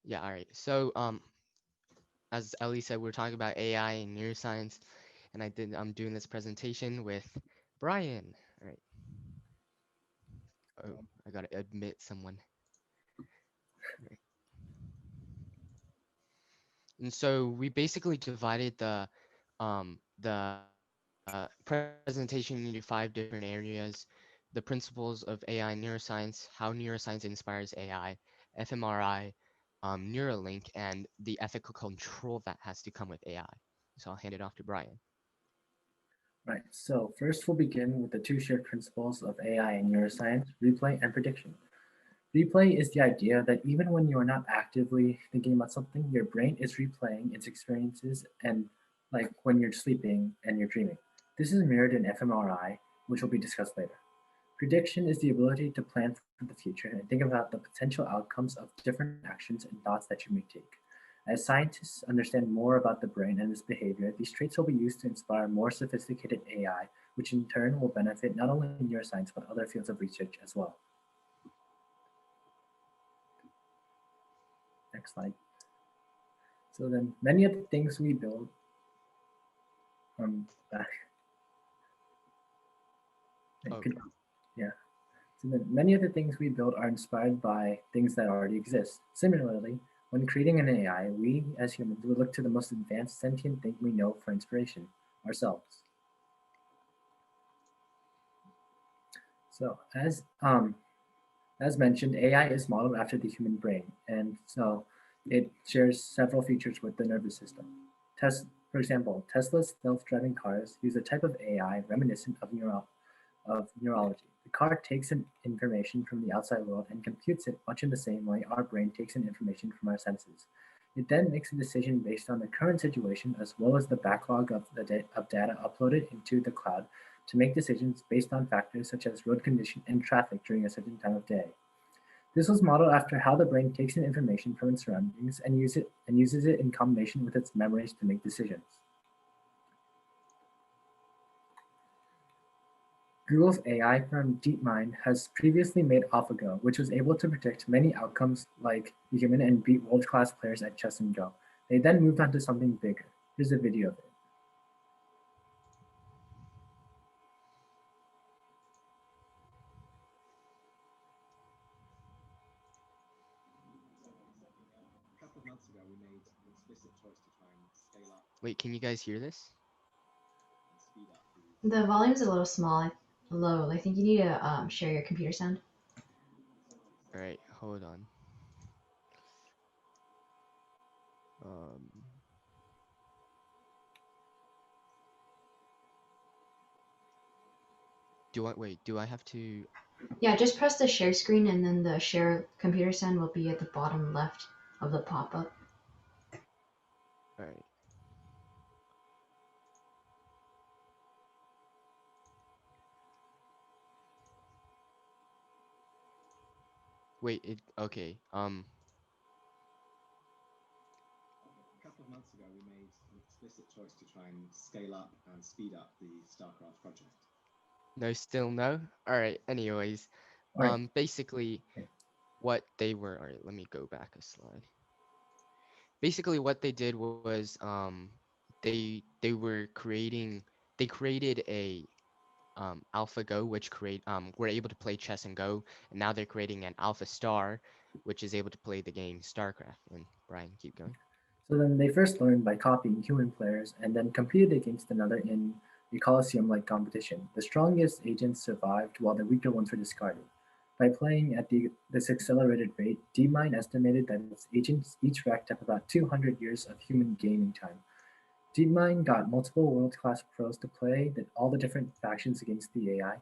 Yeah, all right. So, as Ellie said, we're talking about AI and neuroscience, and I'm doing this presentation with Brian. All right. Oh, I gotta admit someone. All right. And so we basically divided the presentation into 5 different areas: the principles of AI and neuroscience, how neuroscience inspires AI, fMRI, Neuralink, and the ethical control that has to come with AI. So I'll hand it off to Brian. Right, so first we'll begin with the two shared principles of AI and neuroscience, replay and prediction. Replay is the idea that even when you are not actively thinking about something, your brain is replaying its experiences and like when you're sleeping and you're dreaming. This is mirrored in fMRI, which will be discussed later. Prediction is the ability to plan for the future and think about the potential outcomes of different actions and thoughts that you may take. As scientists understand more about the brain and its behavior, these traits will be used to inspire more sophisticated AI, which in turn will benefit not only neuroscience but other fields of research as well. Next slide. So then many of the things we build back, Okay. yeah. So then many of the things we build are inspired by things that already exist. Similarly, when creating an AI, we as humans would look to the most advanced sentient thing we know for inspiration, ourselves. So as mentioned, AI is modeled after the human brain, and so it shares several features with the nervous system. For example, Tesla's self-driving cars use a type of AI reminiscent of neurology. The car takes in information from the outside world and computes it much in the same way our brain takes in information from our senses. It then makes a decision based on the current situation as well as the backlog of data uploaded into the cloud to make decisions based on factors such as road condition and traffic during a certain time of day. This was modeled after how the brain takes in information from its surroundings and uses it in combination with its memories to make decisions. Google's AI firm DeepMind has previously made AlphaGo, which was able to predict many outcomes like the human and beat world-class players at chess and Go. They then moved on to something bigger. Here's a video of it. Wait, can you guys hear this? The volume's a little small, low. I think you need to share your computer sound. All right, hold on. Um, do I have to? Yeah, just press the share screen and then the share computer sound will be at the bottom left of the pop-up. All right. Wait, okay. No, still no. All right. Anyways, All right. basically Okay. what they were. All right, let me go back a slide. Basically, what they did was they were creating they created a AlphaGo, which create were able to play chess and Go, and now they're creating an Alpha Star, which is able to play the game StarCraft. And Brian, keep going. So then they first learned by copying human players and then competed against another in a Colosseum-like competition. The strongest agents survived while the weaker ones were discarded. By playing at this accelerated rate, DeepMind estimated that its agents each racked up about 200 years of human gaming time. DeepMind got multiple world-class pros to play all the different factions against the AI,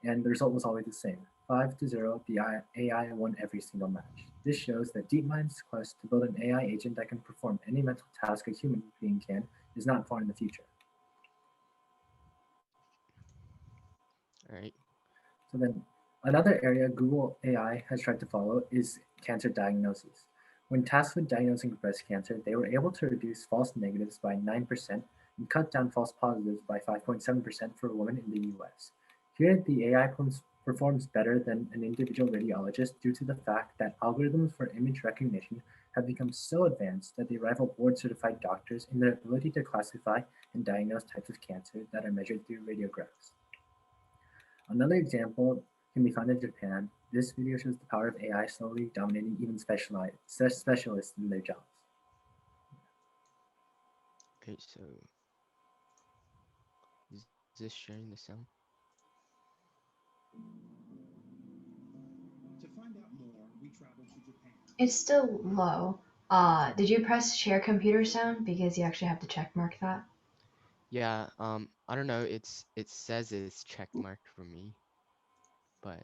and the result was always the same. 5-0, the AI won every single match. This shows that DeepMind's quest to build an AI agent that can perform any mental task a human being can is not far in the future. All right. So then another area Google AI has tried to follow is cancer diagnosis. When tasked with diagnosing breast cancer, they were able to reduce false negatives by 9% and cut down false positives by 5.7% for women in the US. Here, the AI performs better than an individual radiologist due to the fact that algorithms for image recognition have become so advanced that they rival board certified doctors in their ability to classify and diagnose types of cancer that are measured through radiographs. Another example can be found in Japan. This video shows the power of AI slowly dominating even specialists in their jobs. Okay, so is this sharing the sound? It's still low. Did you press share computer sound? Because you actually have to check mark that. Yeah, I don't know, it says it's check marked for me, but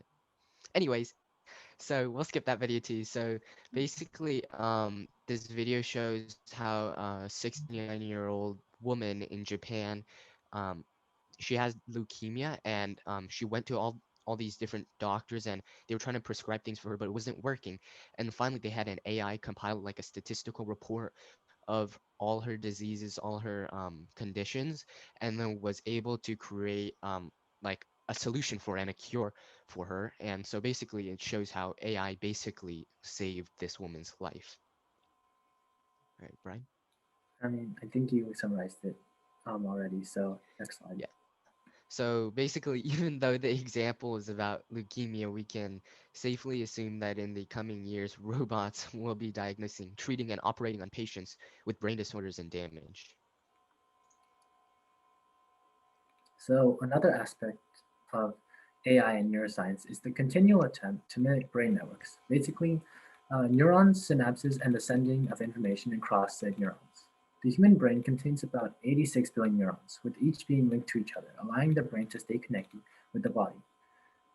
anyways, so we'll skip that video too. So basically, this video shows how a 69-year-old woman in Japan, um, she has leukemia, and she went to all these different doctors, and they were trying to prescribe things for her, but it wasn't working. And finally, they had an AI compile like a statistical report of all her diseases, all her conditions, and then was able to create like a solution for and a cure for her. And so basically, it shows how AI basically saved this woman's life. Right, Brian? I mean, I think you summarized it already. So next slide. Yeah. So basically, even though the example is about leukemia, we can safely assume that in the coming years, robots will be diagnosing, treating, and operating on patients with brain disorders and damage. So another aspect of AI and neuroscience is the continual attempt to mimic brain networks. Basically, neurons, synapses, and the sending of information across said neurons. The human brain contains about 86 billion neurons, with each being linked to each other, allowing the brain to stay connected with the body.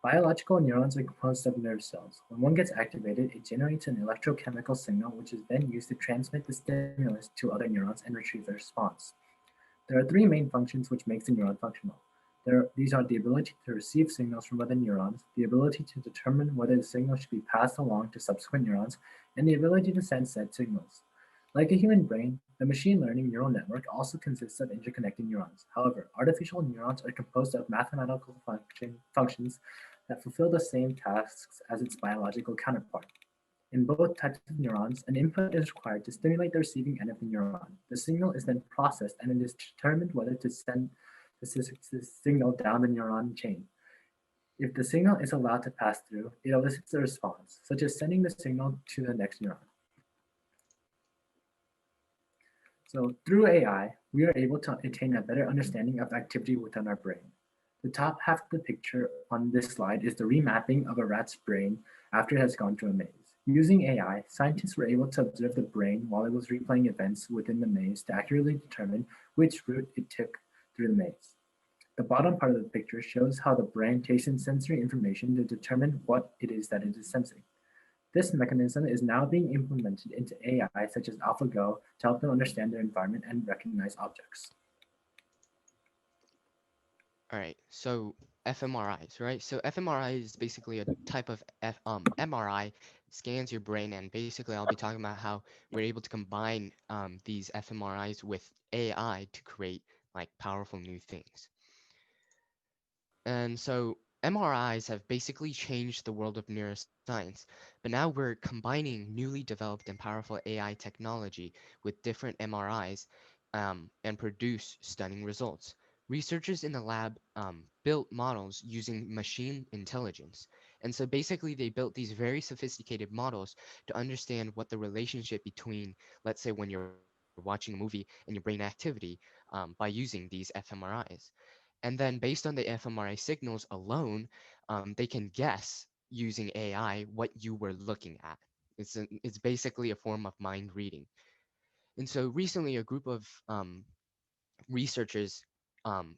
Biological neurons are composed of nerve cells. When one gets activated, it generates an electrochemical signal, which is then used to transmit the stimulus to other neurons and retrieve the response. There are three main functions which makes a neuron functional. These are the ability to receive signals from other neurons, the ability to determine whether the signal should be passed along to subsequent neurons, and the ability to send said signals. Like a human brain, the machine learning neural network also consists of interconnected neurons. However, artificial neurons are composed of mathematical functions that fulfill the same tasks as its biological counterpart. In both types of neurons, an input is required to stimulate the receiving end of the neuron. The signal is then processed and it is determined whether to send the signal down the neuron chain. If the signal is allowed to pass through, it elicits a response, such as sending the signal to the next neuron. So through AI, we are able to attain a better understanding of activity within our brain. The top half of the picture on this slide is the remapping of a rat's brain after it has gone through a maze. Using AI, scientists were able to observe the brain while it was replaying events within the maze to accurately determine which route it took through the maze. The bottom part of the picture shows how the brain takes in sensory information to determine what it is that it is sensing. This mechanism is now being implemented into AI such as AlphaGo to help them understand their environment and recognize objects. All right, so fMRIs, right? So fMRI is basically a type of MRI, scans your brain, and basically I'll be talking about how we're able to combine these fMRIs with AI to create like powerful new things. And so MRIs have basically changed the world of neuroscience, but now we're combining newly developed and powerful AI technology with different MRIs and produce stunning results. Researchers in the lab built models using machine intelligence. And so basically, they built these very sophisticated models to understand what the relationship between, let's say, when you're watching a movie and your brain activity by using these fMRIs. And then based on the fMRI signals alone, they can guess using AI what you were looking at. It's basically a form of mind reading. And so recently, a group of researchers um,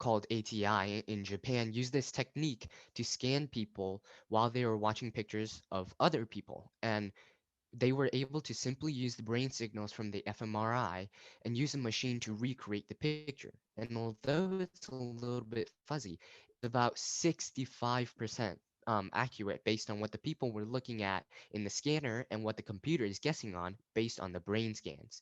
called ATI in Japan used this technique to scan people while they were watching pictures of other people. And they were able to simply use the brain signals from the fMRI and use a machine to recreate the picture. And although it's a little bit fuzzy, it's about 65% accurate based on what the people were looking at in the scanner and what the computer is guessing on based on the brain scans.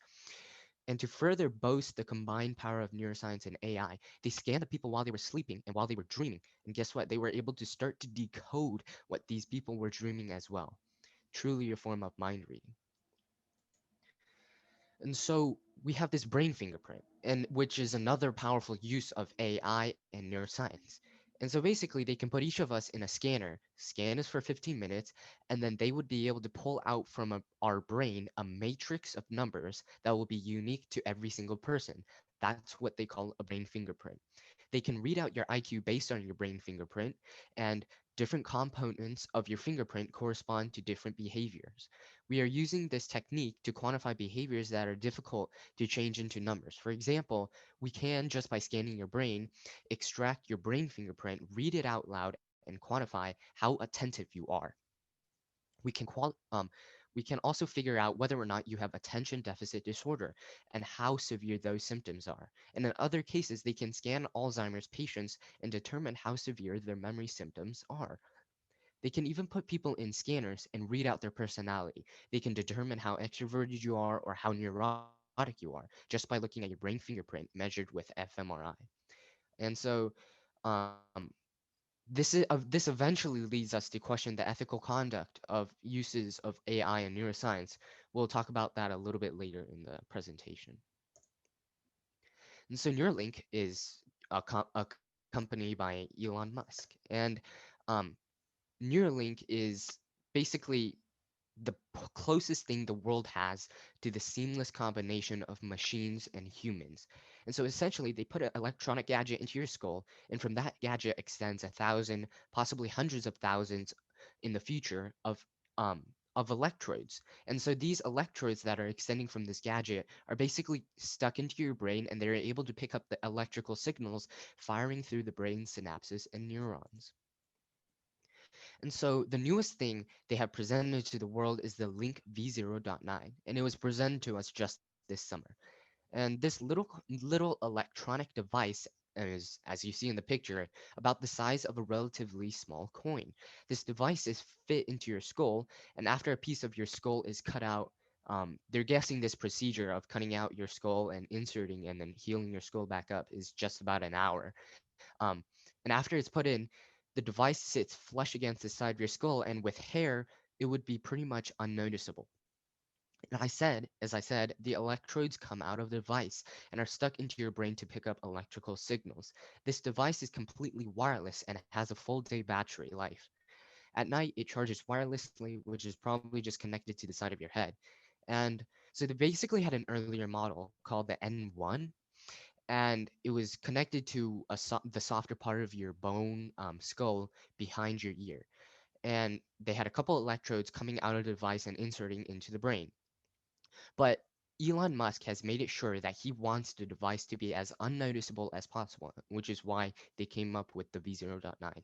And to further boast the combined power of neuroscience and AI, they scanned the people while they were sleeping and while they were dreaming. And guess what? They were able to start to decode what these people were dreaming as well. Truly a form of mind reading. And so we have this brain fingerprint, and which is another powerful use of AI and neuroscience. And so basically, they can put each of us in a scanner, scan us for 15 minutes, and then they would be able to pull out from our brain a matrix of numbers that will be unique to every single person. That's what they call a brain fingerprint. They can read out your IQ based on your brain fingerprint, and different components of your fingerprint correspond to different behaviors. We are using this technique to quantify behaviors that are difficult to change into numbers. For example, we can, just by scanning your brain, extract your brain fingerprint, read it out loud, and quantify how attentive you are. We can we can also figure out whether or not you have attention deficit disorder and how severe those symptoms are. And in other cases, they can scan Alzheimer's patients and determine how severe their memory symptoms are. They can even put people in scanners and read out their personality. They can determine how extroverted you are or how neurotic you are just by looking at your brain fingerprint measured with fMRI. And so, um, this eventually leads us to question the ethical conduct of uses of AI and neuroscience. We'll talk about that a little bit later in the presentation. And so Neuralink is a company by Elon Musk, and um, Neuralink is basically the closest thing the world has to the seamless combination of machines and humans. And so essentially, they put an electronic gadget into your skull, and from that gadget extends 1,000, possibly hundreds of thousands in the future um, of electrodes. And so these electrodes that are extending from this gadget are basically stuck into your brain, and they're able to pick up the electrical signals firing through the brain synapses and neurons. And so the newest thing they have presented to the world is the Link V0.9, and it was presented to us just this summer. And this little electronic device is, as you see in the picture, about the size of a relatively small coin. This device is fit into your skull, and after a piece of your skull is cut out, they're guessing this procedure of cutting out your skull and inserting and then healing your skull back up is just about an hour. Um, and after it's put in, the device sits flush against the side of your skull, and with hair, it would be pretty much unnoticeable. And as I said, the electrodes come out of the device and are stuck into your brain to pick up electrical signals. This device is completely wireless and has a full day battery life. At night, it charges wirelessly, which is probably just connected to the side of your head. And so they basically had an earlier model called the N1, and it was connected to the softer part of your bone skull behind your ear. And they had a couple electrodes coming out of the device and inserting into the brain. But Elon Musk has made it sure that he wants the device to be as unnoticeable as possible, which is why they came up with the V0.9.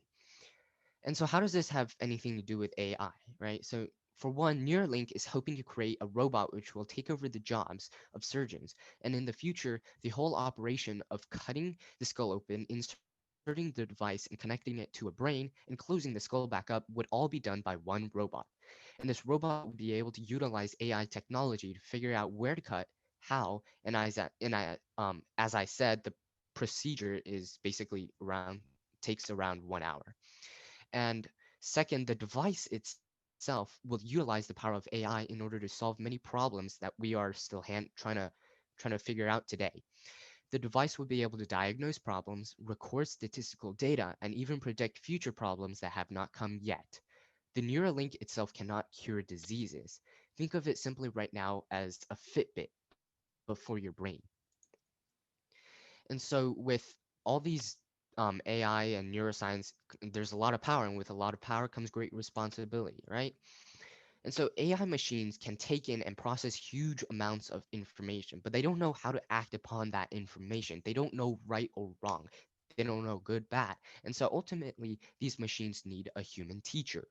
And so, how does this have anything to do with AI, right? So, for one, Neuralink is hoping to create a robot which will take over the jobs of surgeons. And in the future, the whole operation of cutting the skull open, inserting the device, and connecting it to a brain, and closing the skull back up would all be done by one robot. And this robot would be able to utilize AI technology to figure out where to cut, how, as I said, the procedure is basically around takes around 1 hour. And second, the device itself will utilize the power of AI in order to solve many problems that we are still trying to figure out today. The device will be able to diagnose problems, record statistical data, and even predict future problems that have not come yet. The Neuralink itself cannot cure diseases. Think of it simply right now as a Fitbit, but for your brain. And so with all these AI and neuroscience, there's a lot of power, and with a lot of power comes great responsibility, right? And so AI machines can take in and process huge amounts of information, but they don't know how to act upon that information. They don't know right or wrong. They don't know good, bad. And so ultimately, these machines need a human teacher.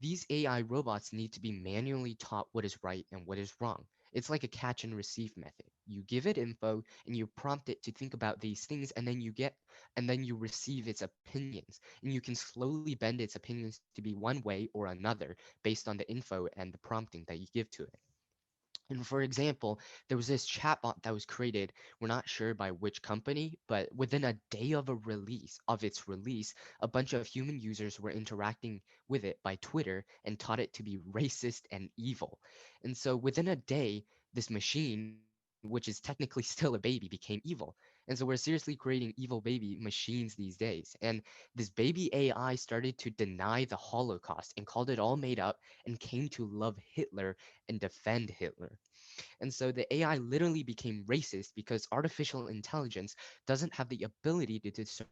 These AI robots need to be manually taught what is right and what is wrong. It's like a catch and receive method. You give it info and you prompt it to think about these things, and then you receive its opinions. And you can slowly bend its opinions to be one way or another based on the info and the prompting that you give to it. And for example, there was this chatbot that was created, we're not sure by which company, but within a day of its release, a bunch of human users were interacting with it by Twitter and taught it to be racist and evil. And so within a day, this machine, which is technically still a baby, became evil. And so we're seriously creating evil baby machines these days. And this baby AI started to deny the Holocaust and called it all made up and came to love Hitler and defend Hitler. And so the AI literally became racist because artificial intelligence doesn't have the ability to discern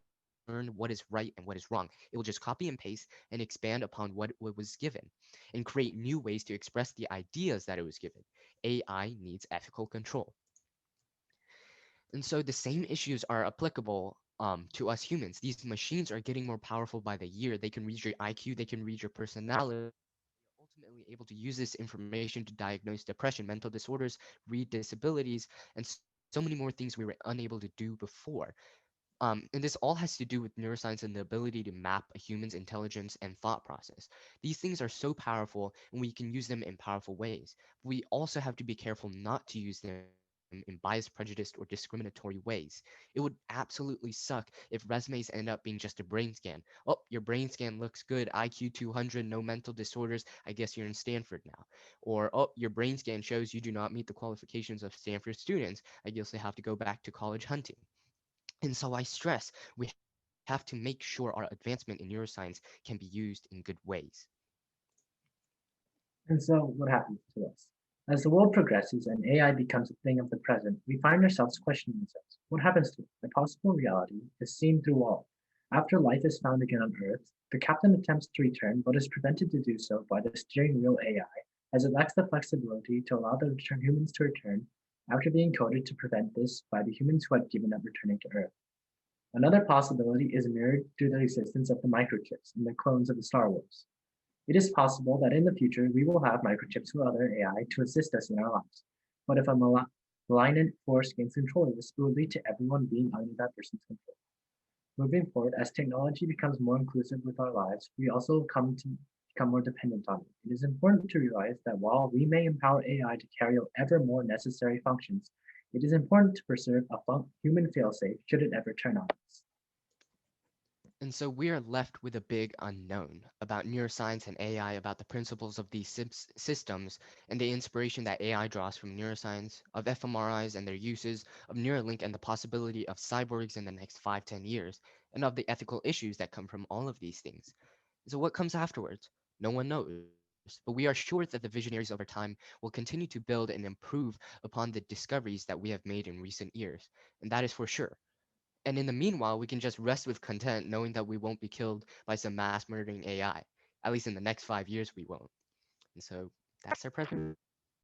what is right and what is wrong. It will just copy and paste and expand upon what was given and create new ways to express the ideas that it was given. AI needs ethical control. And so the same issues are applicable to us humans. These machines are getting more powerful by the year. They can read your IQ, they can read your personality, ultimately able to use this information to diagnose depression, mental disorders, read disabilities, and so many more things we were unable to do before. And this all has to do with neuroscience and the ability to map a human's intelligence and thought process. These things are so powerful, and we can use them in powerful ways. We also have to be careful not to use them in biased, prejudiced, or discriminatory ways. It would absolutely suck if resumes end up being just a brain scan. Oh, your brain scan looks good, IQ 200, no mental disorders. I guess you're in Stanford now. Or, oh, your brain scan shows you do not meet the qualifications of Stanford students. I guess they have to go back to college hunting. And so I stress we have to make sure our advancement in neuroscience can be used in good ways. And so, what happens to us? As the world progresses and AI becomes a thing of the present, we find ourselves questioning ourselves. What happens to it? The possible reality is seen through all. After life is found again on Earth, the captain attempts to return but is prevented to do so by the steering wheel AI, as it lacks the flexibility to allow the humans to return after being coded to prevent this by the humans who had given up returning to Earth. Another possibility is mirrored through the existence of the microchips in the clones of the Star Wars. It is possible that in the future we will have microchips or other AI to assist us in our lives. But if a malignant force gains control of this, it will lead to everyone being under that person's control. Moving forward, as technology becomes more inclusive with our lives, we also come to become more dependent on it. It is important to realize that while we may empower AI to carry out ever more necessary functions, it is important to preserve a human failsafe should it ever turn on us. And so we are left with a big unknown about neuroscience and AI, about the principles of these systems, and the inspiration that AI draws from neuroscience, of fMRIs and their uses, of Neuralink and the possibility of cyborgs in the next 5, 10 years, and of the ethical issues that come from all of these things. So what comes afterwards? No one knows. But we are sure that the visionaries over time will continue to build and improve upon the discoveries that we have made in recent years. And that is for sure. And in the meanwhile, we can just rest with content knowing that we won't be killed by some mass murdering AI. At least in the next 5 years, we won't. And so that's our present.